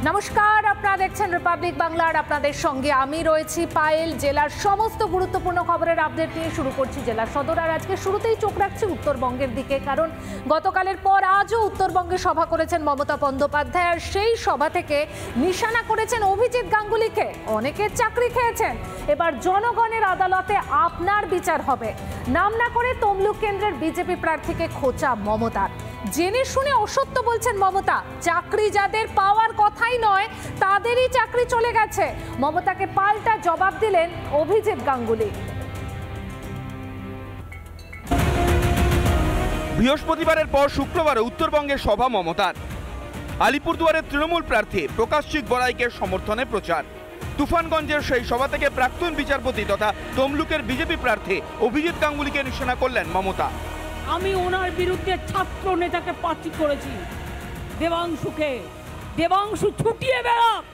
নমস্কার, আপনারা দেখছেন রিপাবলিক বাংলার। আপনাদের সঙ্গে আমি রয়েছি পায়েল। জেলার সমস্ত গুরুত্বপূর্ণ খবরের আপডেট নিয়ে শুরু করছি জেলা সদর। আর আজকে শুরুতেই চোখ রাখছি উত্তরবঙ্গের দিকে, কারণ গতকালের পর আজও উত্তরবঙ্গে সভা করেছেন মমতা বন্দ্যোপাধ্যায়। আর সেই সভা থেকে নিশানা করেছেন অভিজিৎ গাঙ্গুলিকে। অনেকের চাকরি খেয়েছেন, এবার জনগণের আদালতে আপনার বিচার হবে। নাম না করে তমলুক কেন্দ্রের বিজেপি প্রার্থীকে খোঁচা মমতার। জেনে শুনে অসত্য বলছেন মমতা। চাকরি যাদের পাওয়ার কথাই নয়, তাদেরই চাকরি চলে গেছে। মমতাকে পাল্টা জবাব দিলেন অভিজিৎ গাঙ্গুলি। বৃহস্পতিবারের পর শুক্রবারে উত্তরবঙ্গে সভা মমতার। আলিপুরদুয়ারের তৃণমূল প্রার্থী প্রকাশজিৎ বড়াইকের সমর্থনে প্রচার। তুফানগঞ্জের সেই সভা থেকে প্রাক্তন বিচারপতি তথা তমলুকের বিজেপি প্রার্থী অভিজিৎ গাঙ্গুলিকে নিশানা করলেন মমতা। আমি ওনার বিরুদ্ধে ছাত্র নেতাকে প্রার্থী করেছি, দেবাংশুকে। দেবাংশু ছুটিয়ে বেড়াক।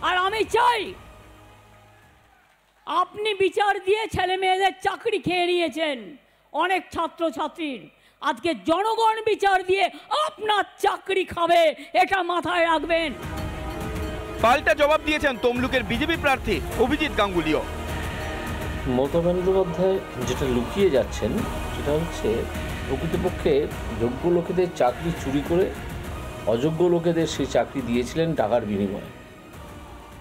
আর আমি চাই আপনি বিচার দিয়ে ছেলে মেয়েদের চাকরি খেয়ে নিয়েছেন অনেক ছাত্রছাত্রীর। আজকে জনগণ বিচার দিয়ে আপনার চাকরি খাবে, এটা মাথায় রাখবেন। পাল্টা জবাব দিয়েছেন তমলুকের বিজেপি প্রার্থী অভিজিৎ গাঙ্গুলিও। মমতা বন্দ্যোপাধ্যায় যেটা লুকিয়ে যাচ্ছেন সেটা হচ্ছে প্রকৃতপক্ষে যোগ্য লোকেদের চাকরি চুরি করে অযোগ্য লোকেদের সেই চাকরি দিয়েছিলেন টাকার বিনিময়ে।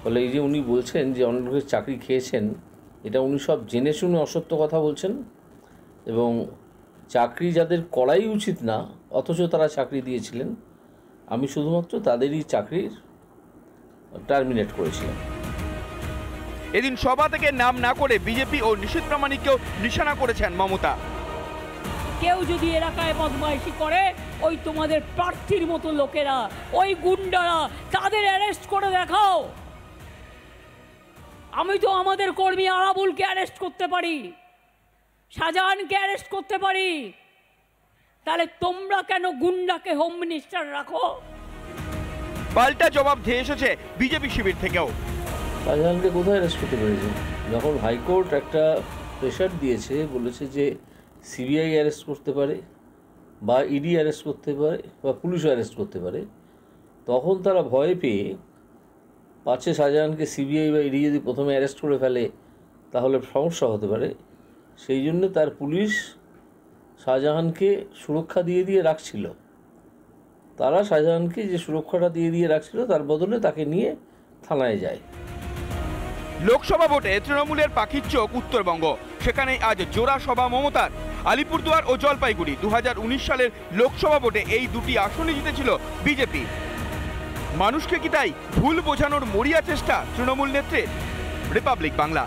ফলে এই যে উনি বলছেন যে অনেক লোকের চাকরি খেয়েছেন, এটা উনি সব জেনে শুনে অসত্য কথা বলছেন। এবং চাকরি যাদের করাই উচিত না অথচ তারা চাকরি দিয়েছিলেন, আমি শুধুমাত্র তাদেরই চাকরির টার্মিনেট করেছিলাম। এদিন সভা থেকে নাম না করে বিজেপি ও নিশীথ প্রামাণিককেও নিশানা করেছেন মমতা। কেউ যদি এলাকায় বদমাইশি করে, ওই তোমাদের প্রার্থীর মতো লোকেরা, ওই গুন্ডারা, তাদের অ্যারেস্ট করে দেখাও। আমি তো আমাদের কর্মী আরাবুলকে অ্যারেস্ট করতে পারি, শাহজাহানকে অ্যারেস্ট করতে পারি, তাহলে তোমরা কেন গুন্ডাকে হোম মিনিস্টার রাখো? পাল্টা জবাব ধেয়ে এসেছে বিজেপি শিবির থেকেও। শাহজাহানকে কোথায় অ্যারেস্ট করতে পেরেছে? যখন হাইকোর্ট একটা প্রেশার দিয়েছে, বলেছে যে সিবিআই অ্যারেস্ট করতে পারে বা ইডি অ্যারেস্ট করতে পারে বা পুলিশও অ্যারেস্ট করতে পারে, তখন তারা ভয় পেয়ে পাচ্ছে শাহজাহানকে সিবিআই বা ইডি যদি প্রথমে অ্যারেস্ট করে ফেলে তাহলে সমস্যা হতে পারে। সেই জন্য তার পুলিশ শাহজাহানকে সুরক্ষা দিয়ে রাখছিল। তারা শাহজাহানকে যে সুরক্ষাটা দিয়ে রাখছিল তার বদলে তাকে নিয়ে থানায় যায়। লোকসভা ভোটে তৃণমূলের পাখির চোখ উত্তরবঙ্গ। সেখানেই আজ জোড়া সভা মমতার। আলিপুরদুয়ার ও জলপাইগুড়ি 2019 সালের লোকসভা ভোটে এই দুটি আসনে জিতেছিল বিজেপি। মানুষকে কি তাই ভুল বোঝানোর মরিয়া চেষ্টা তৃণমূল নেত্রীর? রিপাবলিক বাংলা।